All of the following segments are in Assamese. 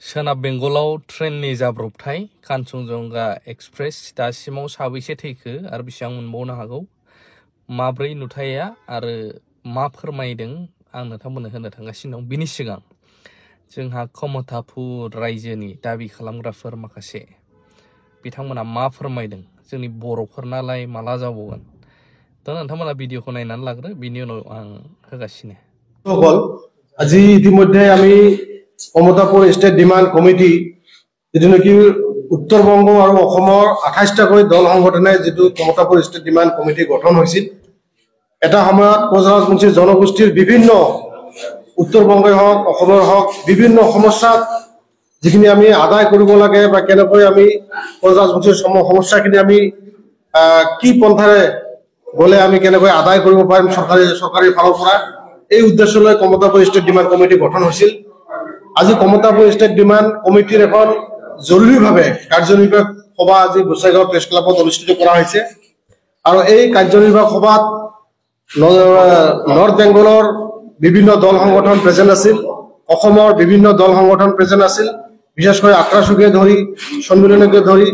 सोनाब बेंगलाव ट्रेननि जाब्रबथाय कान्चनजंगा एक्सप्रेस दासिमाव साबैसे थैखो आरो बेसेबां मोनबावनो हागौ माब्रै नुथाया आरो मा फोरमायदों आं नोंथांमोननो होनो थांगासिनो दं। बिनि सिगां जोंहा कमतापुर रायजोनि दाबि खालामग्राफोर माखासे बिथांमोना मा फोरमायदों जोंनि बर'फोरनालाय माला जाबावगोन दा नोंथांमोना भिडिअखौ नायनानै लाग्रो बिनि उनाव आं होगासिनो। আজি ইতিমধ্যে আমি কমতাপুর স্টেট ডিমান্ড কমিটি যেটো নাকি উত্তৰবংগ আৰু অসমৰ 28টাকৈ দল সংগঠনে যেটো কমতাপুৰ স্টেট ডিমান্ড কমিটি গঠন হৈছিল এটা সময়ত কোচৰাজবংশী জনগোষ্ঠীৰ বিভিন্ন উত্তৰবংগই হওক অসমৰ হওক বিভিন্ন সমস্যাত যিখিনি আমি আদায় কৰিব লাগে বা কেনেকৈ আমি কোচৰাজবংশীৰ সমস্যাখিনি আমি কি পন্থাৰে গলে আমি কেনেকৈ আদায় কৰিব পাৰিম চৰকাৰী ফালৰ পৰা এই উদ্দেশ্য লৈ কমতাপুৰ স্টেট ডিমান্ড কমিটি গঠন হৈছিল। আজি কমতাপুৰ স্টেট ডিমান্ড কমিটিৰ এখন জৰুৰীভাৱে কাৰ্যনিৰ্বাহক সভা আজি গোসাইগাঁও প্ৰেছ ক্লাবত অনুষ্ঠিত কৰা হৈছে আৰু এই কাৰ্যনিৰ্বাহক সভাত নৰ্থ বেংগলৰ বিভিন্ন দল সংগঠন প্ৰেজেন্ট আছিল, অসমৰ বিভিন্ন দল সংগঠন প্ৰেজেন্ট আছিল, বিশেষকৈ আক্ৰাসুকে ধৰি সন্মিলনকে ধৰি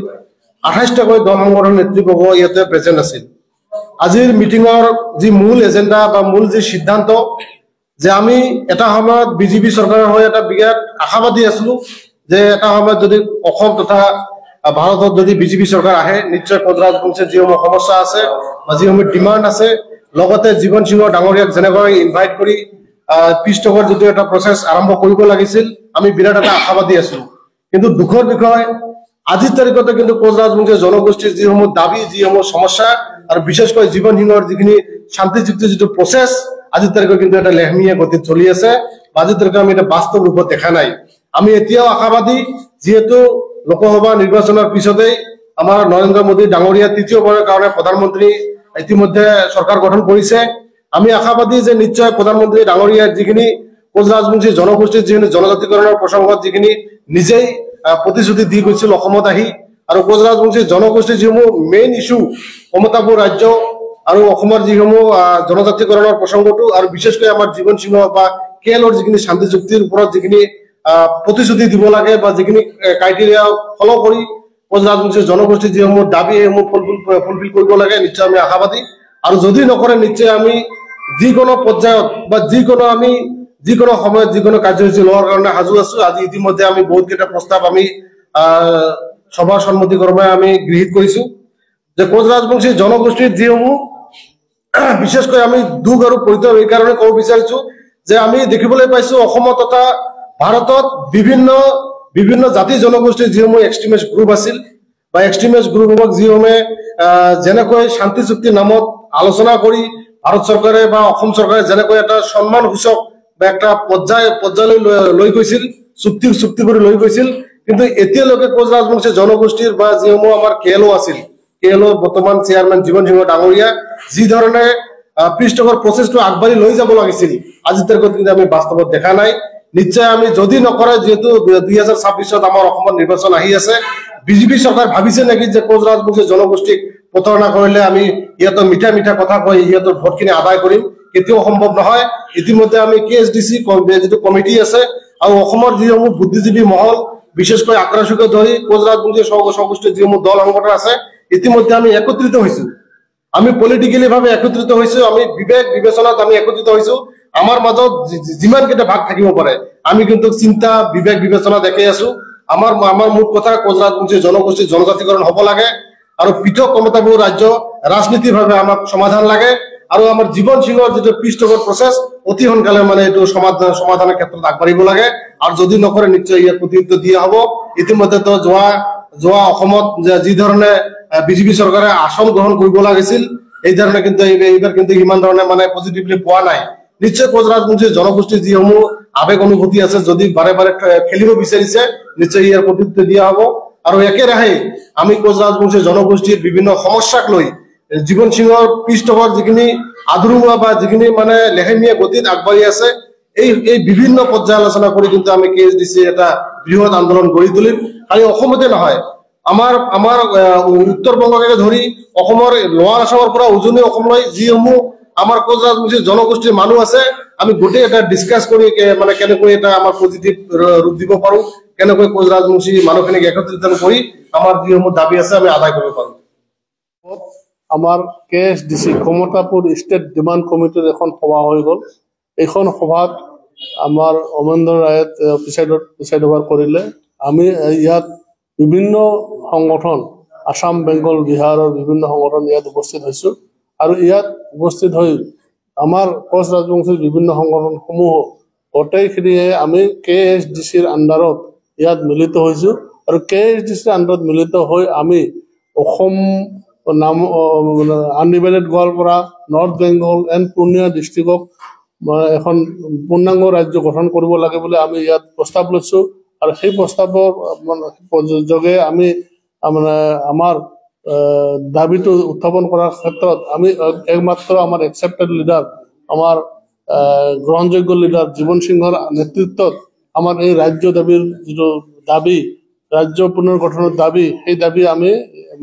28টাকৈ দল সংগঠন নেতৃবৰ্গ ইয়াতে প্ৰেজেন্ট আছিল। আজিৰ মিটিঙৰ যি মূল এজেন্ডা বা মূল যি সিদ্ধান্ত যে আমি এটা সময়ত বিজেপি চৰকাৰৰ হৈ এটা বিৰাট আশাবাদী আছিলো যে এটা সময়ত যদি অসম তথা ভাৰতত যদি বিজেপি চৰকাৰ আহে নিশ্চয় কোচৰাজবংশীৰ যিসমূহ সমস্যা আছে বা যিসমূহ ডিমাণ্ড আছে লগতে জীৱন সিংহ ডাঙৰীয়াক যেনেকৈ ইনভাইট কৰি পিষ্টকৰ যিটো এটা প্ৰচেছ আৰম্ভ কৰিব লাগিছিল আমি বিৰাট এটা আশাবাদী আছিলো। কিন্তু দুখৰ বিষয় আজিৰ তাৰিখতে কিন্তু কোচৰাজবংশী জনগোষ্ঠীৰ যিসমূহ দাবী যিসমূহ সমস্যা আৰু বিশেষকৈ জীৱন সিংহৰ যিখিনি শান্তিযুক্ত যিটো প্ৰচেছ আজিৰ তাৰিখত কিন্তু এটা লেহমীয়া গতিত চলি আছে। আজিৰ তাৰিখে আমি এটা বাস্তৱ ৰূপত দেখা নাই। আমি এতিয়াও আশাবাদী যিহেতু লোকসভা নিৰ্বাচনৰ পিছতেই আমাৰ নৰেন্দ্ৰ মোদী ডাঙৰীয়া তৃতীয়বাৰৰ কাৰণে প্ৰধানমন্ত্ৰী ইতিমধ্যে চৰকাৰ গঠন কৰিছে। আমি আশাবাদী যে নিশ্চয় প্ৰধানমন্ত্ৰী ডাঙৰীয়া যিখিনি কোচৰাজবংশী জনগোষ্ঠীৰ যিখিনি জনজাতিকৰণৰ প্ৰসংগত যিখিনি নিজেই প্ৰতিশ্ৰুতি দি গৈছিল অসমত আহি আৰু কোচৰাজবংশী জনগোষ্ঠীৰ যিসমূহ মেইন ইছ্যু কমতাপুৰ ৰাজ্য আৰু অসমৰ যিসমূহ জনজাতিকৰণৰ প্ৰসংগটো আৰু বিশেষকৈ আমাৰ জীৱন সিংহ বা কেলৰ যিখিনি শান্তি চুক্তিৰ ওপৰত যিখিনি প্ৰতিশ্ৰুতি দিব লাগে বা যিখিনি ক্ৰাইটেৰিয়া ফলো কৰি কোচৰাজবংশী জনগোষ্ঠীৰ যিসমূহ দাবী সেইসমূহ ফুলফিল কৰিব লাগে নিশ্চয় আমি আশাবাদী। আৰু যদি নকৰে নিশ্চয় আমি যিকোনো পৰ্যায়ত বা যিকোনো সময়ত যিকোনো কাৰ্যসূচী লোৱাৰ কাৰণে সাজু আছো। আজি ইতিমধ্যে আমি বহুত কেইটা প্ৰস্তাৱ আমি সভাৰ সন্মতিক্ৰমে আমি গৃহীত কৰিছো যে কোচৰাজবংশী জনগোষ্ঠীৰ যিসমূহ বিশেষকৈ আমি দুখ আৰু পৰিতাপ এই কাৰণে ক'ব বিচাৰিছো যে আমি দেখিবলৈ পাইছো অসমত তথা ভাৰতত বিভিন্ন জাতি জনগোষ্ঠীৰ যিসমূহ এক্সট্ৰিমিষ্ট গ্ৰুপ আছিল বা এক্সট্ৰিমিষ্ট গ্ৰুপক যিসমূহে যেনেকৈ শান্তি চুক্তিৰ নামত আলোচনা কৰি ভাৰত চৰকাৰে বা অসম চৰকাৰে যেনেকৈ এটা সন্মান সূচক বা একটা পৰ্যায়লৈ লৈ গৈছিল চুক্তি কৰি লৈ গৈছিল কিন্তু এতিয়ালৈকে কোচৰাজবংশী জনগোষ্ঠীৰ বা যিসমূহ আমাৰ কেএলও আছিল কেএলও বৰ্তমান চেয়াৰমেন জীৱন সিংহ ডাঙৰীয়া যি ধৰণে পৃষ্ঠকৰ প্ৰচেছটো আগবাঢ়ি লৈ যাব লাগিছিল আজিৰ তাৰিখত কিন্তু আমি বাস্তৱত দেখা নাই। নিশ্চয় আমি যদি নকৰে যিহেতু 2026ত আমাৰ অসমত নিৰ্বাচন আহি আছে বিজেপি চৰকাৰ ভাবিছে নেকি যে কোচৰাজবংশী জনগোষ্ঠীক প্ৰতাৰণা কৰিলে আমি ইহঁতৰ মিঠা কথা কৈ ইহঁতৰ ভোটখিনি আদায় কৰিম কেতিয়াও সম্ভৱ নহয়। ইতিমধ্যে আমি কেএছডিসি যিটো কমিটি আছে আৰু অসমৰ যিসমূহ বুদ্ধিজীৱী মহল বিশেষকৈ আক্ৰাসুকে ধৰি কোচৰাজবংশী জনগোষ্ঠীৰ যিসমূহ দল সংগঠন আছে ইতিমধ্যে আমি একত্ৰিত হৈছো। আমি পলিটিক্যালি ভাৱে একত্ৰিত হৈছো, আমি বিবেক বিবেচনাত আমি একত্ৰিত হৈছো। আমাৰ মাজত যিমান কেইটা ভাগ থাকিব পাৰে আমি কিন্তু চিন্তা বিবেক বিবেচনা দেখি আছো। আমাৰ মূল কথা কোচৰাজবংশী জনগোষ্ঠীৰ জনজাতিকৰণ হ'ব লাগে আৰু পৃথক কমতাপুৰ ৰাজ্য ৰাজনীতিভাৱে আমাক সমাধান লাগে আৰু আমাৰ জীৱন সিংহৰ যিটো পৃষ্ঠপোষক প্ৰচেছ অতি সোনকালে মানে এইটো সমাধানৰ ক্ষেত্ৰত আগবাঢ়িব লাগে আৰু যদি নকৰে নিশ্চয় ইয়াৰ প্ৰত্যুত্তৰ দিয়া হ'ব। ইতিমধ্যে তো যোৱা অসমত যি ধৰণে বিজেপি চৰকাৰে আসন গ্ৰহণ কৰিব লাগিছিল এই ধৰণে কিন্তু এইবাৰ কিন্তু ইমান ধৰণে মানে পজিটিভলি পোৱা নাই। নিশ্চয় কোচৰাজবংশী জনগোষ্ঠীৰ যিসমূহ আবেগ অনুভূতি আছে যদি বাৰে খেলিব বিচাৰিছে নিশ্চয় ইয়াৰ প্ৰত্যুত্তৰ দিয়া হ'ব আৰু একেৰাহে আমি কোচৰাজবংশী জনগোষ্ঠীৰ বিভিন্ন সমস্যাক লৈ জীৱন সিংহৰ পৃষ্ঠপোষক যিখিনি আধৰুৱা বা যিখিনি মানে লেহেমীয়া গতিত আগবাঢ়ি আছে এই বিভিন্ন পৰ্যায় আলোচনা কৰি কিন্তু আমি কেএছডিসি এটা বৃহৎ আন্দোলন গঢ়ি তুলিম। খালি অসমতে নহয় আমাৰ উত্তৰবংগকে ধৰি অসমৰ লোৱাৰ আসামৰ পৰা উজনি অসমলৈ যিসমূহ আমাৰ কোচৰাজবংশী জনগোষ্ঠীৰ মানুহ আছে আমি গোটেই এটা ডিসকাস কৰি মানে কেনেকৈ এটা আমাৰ পজিটিভ ৰূপ দিব পাৰো কেনেকৈ কোচ ৰাজবংশী মানুহখিনিক একত্ৰিত কৰি আমাৰ যিসমূহ দাবী আছে আমি আদায় কৰিব পাৰোঁ। আমাৰ KSDC কমতাপুৰ ষ্টেট ডিমাণ্ড কমিটিৰ এখন সভা হৈ গ'ল। এইখন সভাত আমাৰ অমেন্দ্ৰ ৰায়ে প্ৰিচাইড অভাৰ কৰিলে। আমি ইয়াত বিভিন্ন সংগঠন আসাম, বেংগল, বিহাৰৰ বিভিন্ন সংগঠন ইয়াত উপস্থিত হৈছোঁ আৰু ইয়াত উপস্থিত হৈ আমাৰ কোচ ৰাজবংশীৰ বিভিন্ন সংগঠনসমূহ গোটেইখিনিয়ে আমি KSDCৰ আণ্ডাৰত ইয়াত মিলিত হৈছোঁ আৰু KSDCৰ আণ্ডাৰত মিলিত হৈ আমি অসম নাম undivided Goalpara, north Bengal and Purnia ডিষ্ট্ৰিক্টক এখন পূৰ্ণাংগ ৰাজ্য গঠন কৰিব লাগে বুলি আমি ইয়াত প্ৰস্তাৱ লৈছোঁ আৰু সেই প্ৰস্তাৱৰ যোগে আমি মানে আমাৰ দাবীটো উত্থাপন কৰাৰ ক্ষেত্ৰত আমি একমাত্ৰ আমাৰ একচেপ্টেড লিডাৰ, আমাৰ গ্ৰহণযোগ্য লিডাৰ জীৱন সিংহৰ নেতৃত্বত আমাৰ এই ৰাজ্য দাবীৰ যিটো দাবী, ৰাজ্য পুনৰ গঠনৰ দাবী, সেই দাবী আমি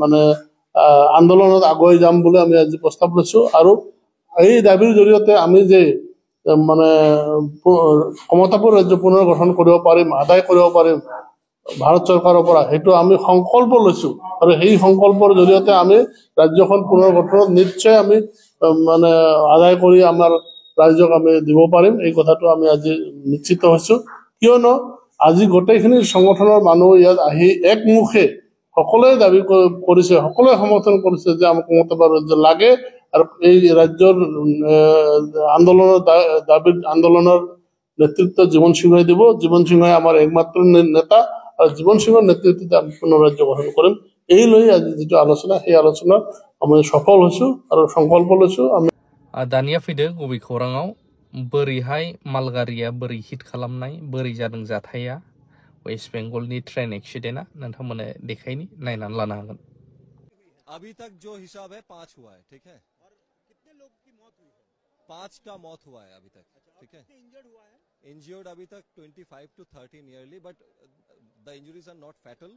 মানে আন্দোলনত আগুৱাই যাম বুলি আমি আজি প্ৰস্তাৱ লৈছোঁ আৰু এই দাবীৰ জৰিয়তে আমি যে মানে কমতাপুৰ ৰাজ্য পুনৰ গঠন কৰিব পাৰিম, আদায় কৰিব পাৰিম ভাৰত চৰকাৰৰ পৰা, সেইটো আমি সংকল্প লৈছোঁ আৰু সেই সংকল্পৰ জৰিয়তে আমি ৰাজ্যখন পুনৰ গঠনত নিশ্চয় আমি মানে আদায় কৰি আমাৰ ৰাজ্যক আমি দিব পাৰিম। এই কথাটো আমি আজি নিশ্চিত হৈছোঁ, কিয়নো আজি গোটেইখিনি সংগঠনৰ মানুহ ইয়াত আহি একমুখে সকলোৱে দাবী কৰিছে, সকলোৱে সমৰ্থন কৰিছে যে আমাক কমতাপুৰ ৰাজ্য লাগে আৰু এই ৰাজ্যৰ আন্দোলনৰ নেতৃত্ব জীৱন সিংহই দিব। জীৱন সিংহই আমাৰ একমাত্ৰ নেতা আৰু জীৱন সিংহৰ নেতৃত্বত আমি পুনৰ ৰাজ্য গঠন কৰিম। এই লৈ আজি যিটো আলোচনা, সেই আলোচনাত আমি সফল হৈছোঁ আৰু সংকল্প লৈছোঁ। আমি दानिया फैदो गुबै खौराङाव बोरैहाय मालगारिया बोरै हिट खालामनाय, बोरै जादों जाथाया, वेस्ट बेंगलनि ट्रेन एक्सिडेन्टआ नोंथांमोना देखायनि नायनानै लानो हागोन। अभी तक जो हिसाब है 5 हुआ है, ठीक है। और कितने लोग की मौत हुई है? 5 का मौत हुआ है अभी तक, ठीक है। इंजर्ड हुआ है? इंजर्ड अभी तक 25 to 30 nearly, but the injuries are not fatal.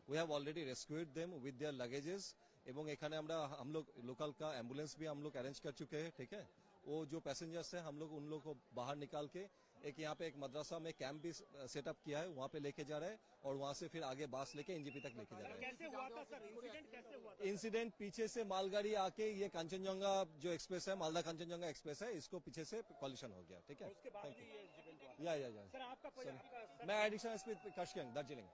We have already rescued them with their luggages এবং এখানে আমরা हम लोग लोकल का एम्बुलेंस भी हम लोग अरेंज कर चुके हैं, ठीक है। वो जो पैसेंजर्स हैं हम लोग उन लोग को बाहर निकाल के एक यहाँ पे एक मदरसा में कैंप भी सेटअप किया है, वहाँ पे लेके जा रहे हैं और वहाँ से फिर आगे बस लेके एनजीपी तक लेके जा रहे हैं। कैसे हुआ था सर? इंसिडेंट कैसे हुआ था? इंसिडेंट पीछे से मालगाड़ी आके ये कांचनजंगा जो एक्सप्रेस है, मालदा कांचनजंगा एक्सप्रेस है, इसको पीछे से कॉलिशन हो गया, ठीक है। उसके बाद ही ये इंसिडेंट हुआ। या सर आपका मैं एडिशनल एसपी कशगंज दार्जिलिंग।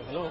हेलो